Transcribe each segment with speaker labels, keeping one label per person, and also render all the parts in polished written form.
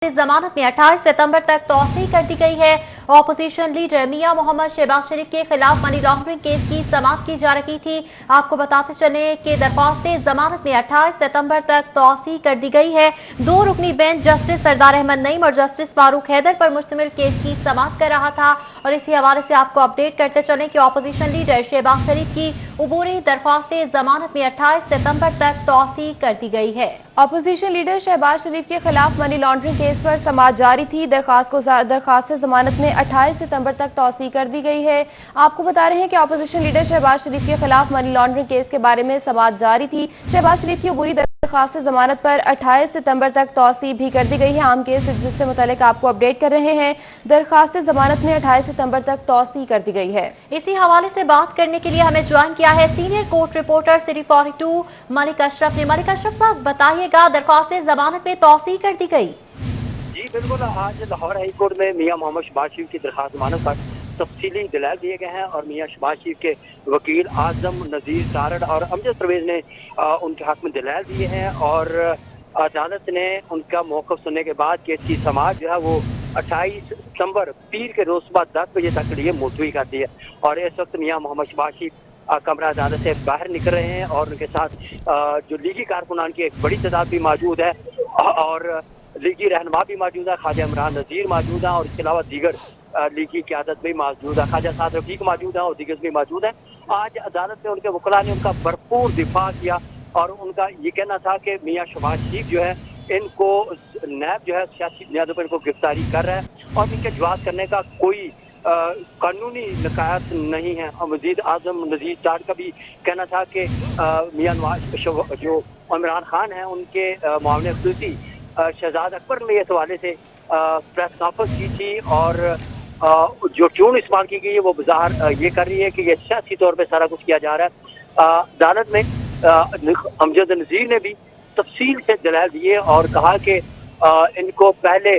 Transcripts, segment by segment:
Speaker 1: जमानत में 28 सितंबर तक तौसीह कर दी गई है। ऑपोजिशन लीडर मियां मोहम्मद शहबाज शरीफ के खिलाफ मनी लॉन्ड्रिंग केस की समाअत की जा रही थी। आपको बताते चले कि दरख्वास्त जमानत में 28 सितंबर तक तौसीह कर दी गई है। 2 रुकनी बेंच जस्टिस सरदार अहमद नईम और जस्टिस फारूक हैदर पर मुश्तमिल केस की समाअत कर रहा था। और इसी हवाले से आपको अपडेट करते चले कि ऑपोजिशन लीडर शहबाज शरीफ की उबूरी दरख्वास्त जमानत में 28 सितंबर तक तौसीह कर दी गई है।
Speaker 2: अपोजिशन लीडर शहबाज शरीफ के खिलाफ मनी लॉन्ड्रिंग केस पर समाअत जारी थी। दरखास्त जमानत में 28 सितंबर तक तौसीह कर दी गई है। आपको बता रहे हैं कि अपोजिशन लीडर शहबाज शरीफ के खिलाफ मनी लॉन्ड्रिंग केस के बारे में समाअत जारी थी। शहबाज शरीफ की अबूरी दरखास्त जमानत पर 28 सितंबर तक तौसीह भी कर दी गई है। आम केस जिससे मुतालिक आपको अपडेट कर रहे हैं। दरखास्त जमानत में 28 सितंबर तक तौसीह कर दी गई है।
Speaker 1: इसी हवाले से बात करने के लिए हमें ज्वाइन किया है senior court reporter city 42 Malik Ashraf ने। मलिक अशरफ साहब बताइएगा, दरख्वास्त जमानत में तौसीह कर दी गई?
Speaker 3: जी बिल्कुल, आज लाहौर हाई कोर्ट में मियां मोहम्मद शहबाज शरीफ की दरख्वास्त जमानत पर तफसीली दलाल दिए गए हैं और मियां शहबाज शरीफ के वकील आजम नजीर तारड़ और अमजद परवेज ने उनके हक में दलाल दिए हैं और अदालत ने उनका मौक़िफ़ सुनने के बाद केस की समाअत जो है वो 28 सितंबर पीर के रोज सुबह 10 बजे तक के लिए मुलतवी कर दी है। और इस वक्त मियां मोहम्मद शहबाज शरीफ कमरा अदालत से बाहर निकल रहे हैं और उनके साथ जो लीगी कारकुनान की एक बड़ी तादाद भी मौजूद है और लीगी रहनुमा भी मौजूद है। ख्वाजा इमरान नज़ीर मौजूद है और इसके अलावा दीगर लीगी क़यादत भी मौजूद है। ख्वाजा साद रफीक मौजूद है और दीगर भी मौजूद है। आज अदालत में उनके वकला ने उनका भरपूर दिफा किया और उनका ये कहना था कि मियां शहबाज शरीफ जो है इनको नैब जो है सियासी बुनियादों पर इनको गिरफ्तारी कर रहा है और इनके जवाब करने का कोई कानूनी नकायत नहीं है। वज़ीर आज़म नज़ीर तारड़ का भी कहना था कि मियां नवाज जो इमरान खान हैं उनके मुआविन ख़ुसूसी शहजाद अकबर ने इस हवाले से प्रेस कॉन्फ्रेंस की थी और जो ट्यून इस्तेमाल की गई है वो बाज़ार ये कर रही है कि ये सियासी तौर पर सारा कुछ किया जा रहा है। अदालत में अमजद नज़ीर ने भी तफसील से दलाल दिए और कहा कि इनको पहले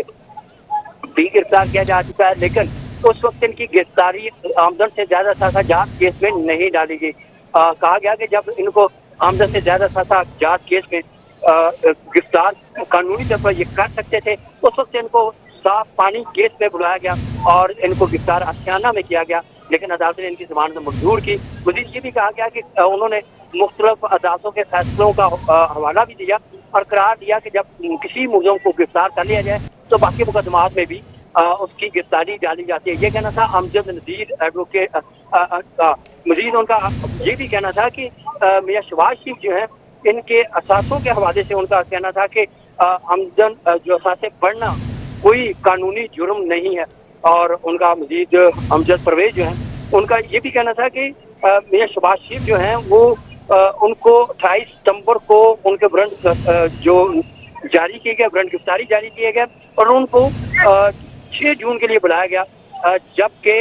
Speaker 3: भी गिरफ्तार किया जा चुका है लेकिन उस वक्त इनकी गिरफ्तारी आमदन से ज्यादा साजा जात केस में नहीं डाली गई। कहा गया कि जब इनको आमदन से ज्यादा साजा जात केस में गिरफ्तार कानूनी तौर पर ये कर सकते थे उस वक्त इनको साफ पानी केस में बुलाया गया और इनको गिरफ्तार आशियाना में किया गया लेकिन अदालत ने इनकी जमानत मंजूर की। मज़ीद ये भी कहा गया कि उन्होंने मुख्तलिफ अदालतों के फैसलों का हवाला भी दिया और करार दिया कि जब किसी मुलज़म को गिरफ्तार कर लिया जाए तो बाकी मुकदमात में भी उसकी गिरफ्तारी डाली जाती है। ये कहना था अमजद नज़ीर एडवोकेट का। मज़ीद उनका ये भी कहना था कि मियां शहबाज शरीफ जो है इनके असासों के हवाले से उनका कहना था कि आमदन जो असासे पढ़ना कोई कानूनी जुर्म नहीं है। और उनका मज़ीद अमजद परवेज जो है उनका ये भी कहना था कि मियां शहबाज शरीफ जो हैं वो उनको 28 सितंबर को उनके वारंट जो जारी किए गए वारंट गिरफ्तारी जारी किए गए और उनको 6 जून के लिए बुलाया गया जबकि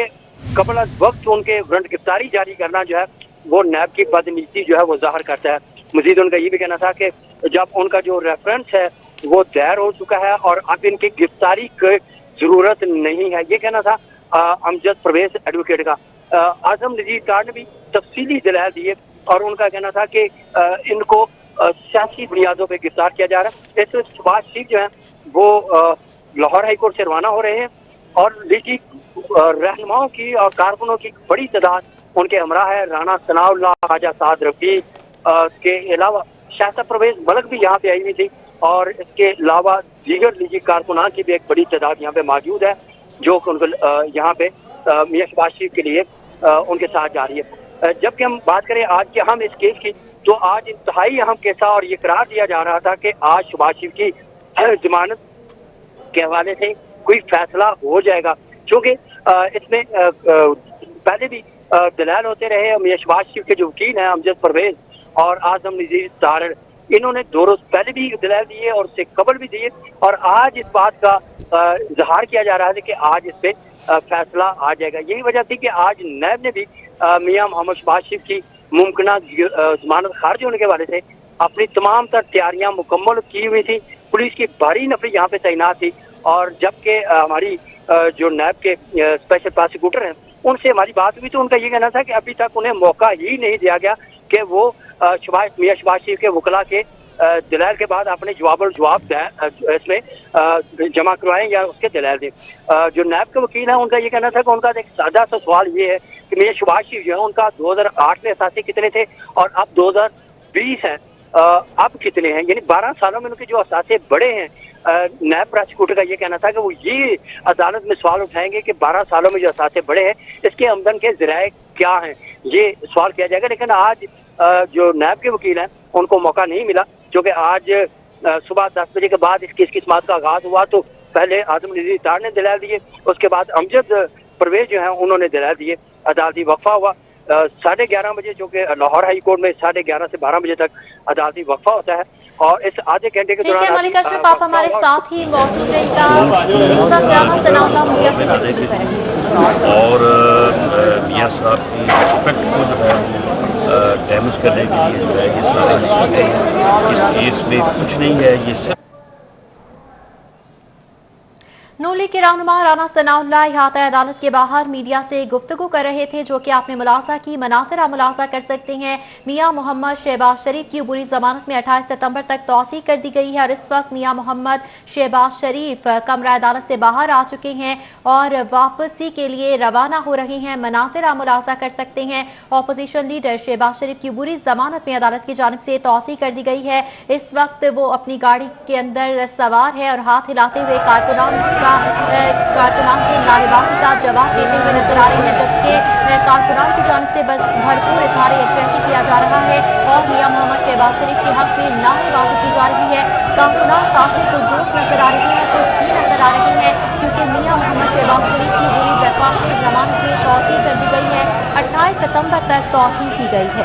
Speaker 3: कबल वक्त उनके वारंट गिरफ्तारी जारी करना जो है वो नैब की बदनीति जो है वो जाहिर करता है। मज़ीद उनका ये भी कहना था कि जब उनका जो रेफरेंस है वो दायर हो चुका है और अब इनकी गिरफ्तारी की जरूरत नहीं है। ये कहना था अमजद परवेज एडवोकेट का। आजम नज़ीर तारड़ ने भी तफसीली दलाल दिए और उनका कहना था कि इनको सियासी बुनियादों पर गिरफ्तार किया जा रहा है। इस शहबाज शरीफ जो है वो लाहौर हाई कोर्ट से रवाना हो रहे हैं और लीगी रहनुमाओं की और कारकुनों की बड़ी तादाद उनके हमरा है। राना सनाउल्लाह, ख्वाजा साद रफीक के अलावा शाहसा परवेज मलिक भी यहाँ पे आई हुई थी और इसके अलावा दीगर लीगी कारकुनान की भी एक बड़ी तादाद यहाँ पे मौजूद है जो उनको यहाँ पे मियां शहबाज शरीफ के लिए उनके साथ जा रही है। जबकि हम बात करें आज के अहम इस केस की तो आज इंतहाई अहम केस और ये करार दिया जा रहा था कि आज शहबाज शरीफ की जमानत के हवाले से कोई फैसला हो जाएगा क्योंकि इसमें पहले भी दलाल होते रहे। मियां शहबाज शरीफ के जो वकील हैं अमजद परवेज और आजम नज़ीर तारड़ इन्होंने 2 रोज पहले भी दलाल दिए और उससे कबल भी दिए और आज इस बात का इजहार किया जा रहा है कि आज इस पे फैसला आ जाएगा। यही वजह थी कि आज नैब ने भी मियां मोहम्मद शहबाज शरीफ की मुमकिन जमानत खारिज होने के हवाले से अपनी तमाम तर तैयारियां मुकम्मल की हुई थी। पुलिस की भारी नफरी यहाँ पे तैनात थी और जबकि हमारी जो नैब के स्पेशल प्रोसिक्यूटर हैं उनसे हमारी बात हुई तो उनका ये कहना था कि अभी तक उन्हें मौका ही नहीं दिया गया कि वो मियां शहबाज शरीफ के वकला के दलाल के बाद अपने जवाब इसमें जमा करवाएं या उसके दलाल दें। जो नैब के वकील हैं उनका ये कहना था कि उनका एक सादा सा सवाल ये है कि मियां शहबाज शरीफ जो है उनका 2008 में असासे कितने थे और अब 2020 है, अब कितने हैं, यानी 12 सालों में उनके जो असासे बढ़े हैं। नैब प्रोसिक्यूटर का ये कहना था कि वो ये अदालत में सवाल उठाएंगे कि 12 सालों में जो असासे बढ़े हैं इसके आमदन के ज़राए क्या हैं, ये सवाल किया जाएगा। लेकिन आज जो नैब के वकील हैं उनको मौका नहीं मिला, क्योंकि आज सुबह 10 बजे के बाद इस केस की समाअत का आगाज हुआ तो पहले आजम नज़ीर तार ने दलाल दिए, उसके बाद अमजद परवेज जो है उन्होंने दलाल दिए। अदालती वक्फा हुआ 11:30 बजे, जो कि लाहौर हाई कोर्ट में 11:30 से 12 बजे तक अदालती वक्फा होता है और इस आधे घंटे के दौरान
Speaker 1: मलिक अशरफ आप हमारे साथ ही मौजूद रहेगा।
Speaker 4: और मियां साहब की रिस्पेक्ट को जो है डैमेज करने के लिए जो है ये सारे मसले हैं। इस केस में कुछ नहीं है, ये सब
Speaker 1: नून लीग के रहनुमा राना सनाउल्लाह अहाता अदालत के बाहर मीडिया से गुफ्तगू कर रहे थे, जो कि आपने मुलाजा की। मनासिर आप मुलाजा कर सकते हैं। मियां मोहम्मद शहबाज शरीफ की अबूरी जमानत में 28 सितंबर तक तौसीक कर दी गई है और इस वक्त मियां मोहम्मद शहबाज शरीफ कमरा अदालत से बाहर आ चुके हैं और वापसी के लिए रवाना हो रहे हैं। मनासिर आप मुलाजा कर सकते हैं। अपोजिशन लीडर शहबाज शरीफ की अबूरी जमानत में अदालत की जानिब से तौसीक कर दी गई है। इस वक्त वो अपनी गाड़ी के अंदर सवार है और हाथ हिलाते हुए कारकुनान के नारेबाजी का जवाब देते हुए नजर आ रही है, जबकि कारकुनान की जानिब से बस भरपूर इज़हार यकजहती किया जा रहा है और मियां मोहम्मद शहबाज शरीफ के हक में नारेबाजी की जा रही है। कारकुनान काफी पुरजोश नजर आ रही है, खुशबू नजर आ रही है, क्योंकि मियां मोहम्मद शहबाज शरीफ की बुरी दरख्वास्त जमानत में तौसीक कर दी गई है। 28 सितंबर तक तौसीक की गई है।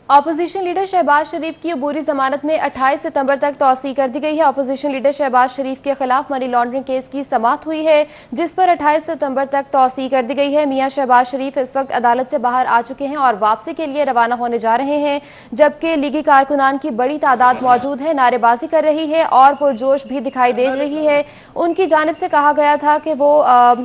Speaker 2: अपोजिशन लीडर शहबाज शरीफ की अबूरी जमानत में 28 सितंबर तक तौसीक कर दी गई है। अपोजिशन लीडर शहबाज शरीफ के खिलाफ मनी लॉन्ड्रिंग केस की समाअत हुई है, जिस पर 28 सितंबर तक तौसीक कर दी गई है। मियां शहबाज शरीफ इस वक्त अदालत से बाहर आ चुके हैं और वापसी के लिए रवाना होने जा रहे हैं, जबकि लीगी कारकुनान की बड़ी तादाद मौजूद है, नारेबाजी कर रही है और पुरजोश भी दिखाई दे रही है। उनकी जानिब से कहा गया था कि वो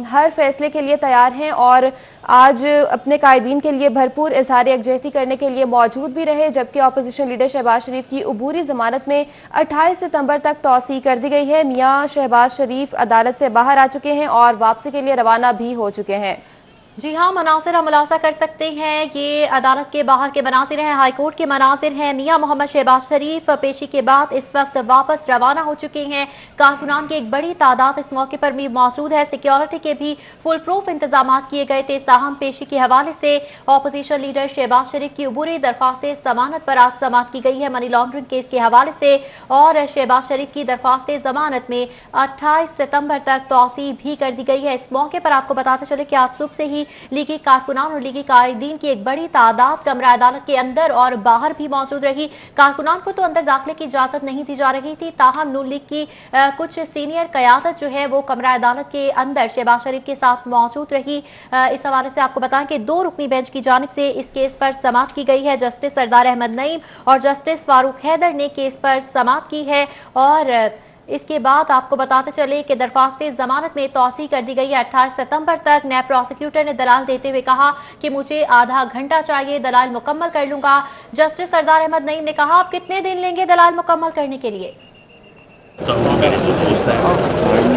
Speaker 2: हर फैसले के लिए तैयार हैं और आज अपने कायदीन के लिए भरपूर इज़हार यकजहती करने के लिए मौजूद भी रहे, जबकि अपोजिशन लीडर शहबाज शरीफ की अबूरी जमानत में 28 सितंबर तक तौसीक कर दी गई है। मियां शहबाज शरीफ अदालत से बाहर आ चुके हैं और वापसी के लिए रवाना भी हो चुके हैं।
Speaker 1: जी हाँ, मनासिर हम मुलाजा कर सकते हैं। ये अदालत के बाहर के मनासिर हैं, हाईकोर्ट के मनासिर हैं। मियां मोहम्मद शहबाज शरीफ पेशी के बाद इस वक्त वापस रवाना हो चुके हैं। कारकुनान की एक बड़ी तादाद इस मौके पर भी मौजूद है। सिक्योरिटी के भी फुल प्रूफ इंतजाम किए गए थे। साहम पेशी के हवाले से अपोजिशन लीडर शहबाज शरीफ की अबूरी दरख्वास्त जमानत पर आज समाअत की गई है मनी लॉन्ड्रिंग केस के हवाले से, और शहबाज शरीफ की दरख्वास्त जमानत में 28 सितंबर तक तौसीक भी कर दी गई है। इस मौके पर आपको बताते चले कि आज सुबह से ही लीगी कारकुनान और लीगी कायदीन की एक बड़ी तादाद कमरा अदालत के अंदर और बाहर भी मौजूद रही। कारकुनान को तो अंदर दाखिले की इजाजत नहीं दी जा रही थी, ताहम नून लीग की कुछ सीनियर क़यादत जो है वो कमरा अदालत के अंदर शहबाज शरीफ के साथ मौजूद रही। इस हवाले से आपको बताएं कि 2 रुकनी बेंच की जानिब से इस केस पर समाअत की गई है। जस्टिस सरदार अहमद नईम और जस्टिस फारूक हैदर ने केस पर समाअत की है और इसके बाद आपको बताते चले कि दरख्वास्त जमानत में तौसीक कर दी गई है 28 सितंबर तक। नैब प्रोसिक्यूटर ने दलाल देते हुए कहा कि मुझे आधा घंटा चाहिए, दलाल मुकम्मल कर लूंगा। जस्टिस सरदार अहमद नईम ने कहा आप कितने दिन लेंगे दलाल मुकम्मल करने के लिए?
Speaker 4: मेरे तो दोस्त हैं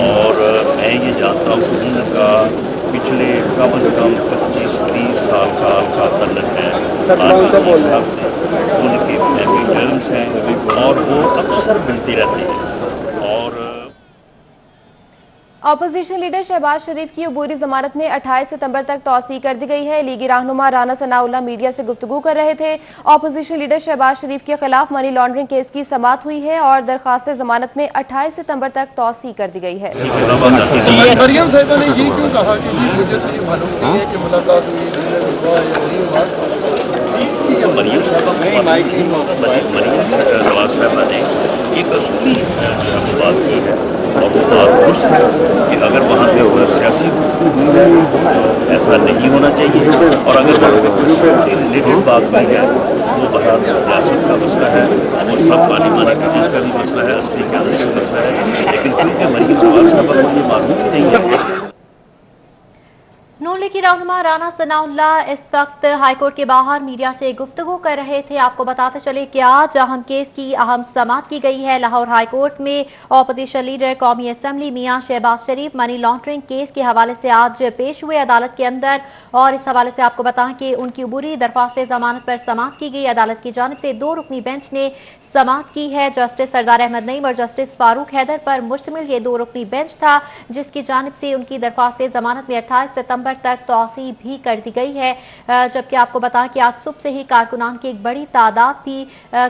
Speaker 4: और मैं ये जानता हूँ कि उनका पिछले कम अज़ कम 25-30 साल का तल्लुक़ है उनके फैमिली टर्म्स हैं और वो अक्सर मिलती रहती है।
Speaker 2: अपोजिशन लीडर शहबाज शरीफ की अबूरी जमानत में 28 सितंबर तक तौसीक कर दी गई है। लीगी रहनुमा राना सनाउल्लाह मीडिया से गुफ्तगू कर रहे थे। अपोजिशन लीडर शहबाज शरीफ के खिलाफ मनी लॉन्ड्रिंग केस की समाअत हुई है और दरखास्त जमानत में 28 सितंबर तक तौसीक कर दी गई है।
Speaker 5: मरियम साहिबा ने ये क्यों कहा कि जी मुझे तो ये मालूम नहीं है कि मुलाकात हुई
Speaker 4: मरियम साहिबा ने एक असूली बात की है और वो बात दुरुस्त है कि अगर वहाँ पे कोई सियासी हुई है ऐसा नहीं होना चाहिए, और अगर वहाँ पे कोई रिलेटेड बात की है वो बहरहाल रियासत का मसला है और सब पानी मानी प्रदेश का भी मसला है, असली का मसला है, लेकिन क्योंकि मरीम नवाज साहब को ये मालूम ही नहीं है।
Speaker 1: नून लीग की रहनुमा राना सनाउल्लाह इस वक्त हाईकोर्ट के बाहर मीडिया से गुफ्तगू कर रहे थे। आपको बताते चले कि आज अहम केस की अहम समाअत की गई है। लाहौर हाईकोर्ट में ऑपोजिशन लीडर कौमी असम्बली मियां शहबाज शरीफ मनी लॉन्ड्रिंग केस के हवाले से आज पेश हुए अदालत के अंदर, और इस हवाले से आपको बताएं कि उनकी अबूरी दरख्वास्त जमानत पर समाअत की गई। अदालत की जानिब से 2 रुकनी बेंच ने समाअत की है। जस्टिस सरदार अहमद नईम और जस्टिस फारूक हैदर पर मुश्तमिल ये 2 रुकनी बेंच था, जिसकी जानिब से उनकी दरख्वास्त जमानत में 28 सितंबर तक तौसी भी कर दी गई है। जबकि आपको बताएं कि आज सुबह से ही कारकुनान की एक बड़ी तादाद भी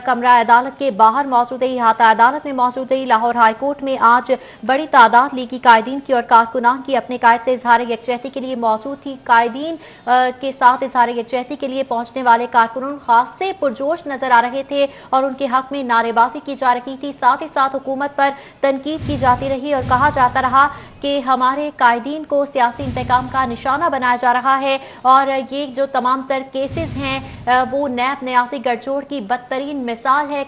Speaker 1: कमरा अदालत के बाहर मौजूद है, इहाता अदालत में मौजूद है। लाहौर हाईकोर्ट में आज बड़ी तादाद लीगी कायदीन की और कारकुनान की अपने कायद से इजहार यकजहती के लिए मौजूद थी। कायदीन के साथ इजहार यकजहती के लिए पहुंचने वाले कारकुनान खास से पुरजोश नजर आ रहे थे और उनके हक में नारेबाजी की जा रही थी। साथ ही साथ हुकूमत पर तनकीद की जाती रही और कहा जाता रहा कि हमारे कायदीन को सियासी इंतकाम का निशाना बनाया जा रहा है और ये जो तमाम तर केसेस हैं वो नैब न्यासी गठजोड़ की बदतरीन मिसाल है।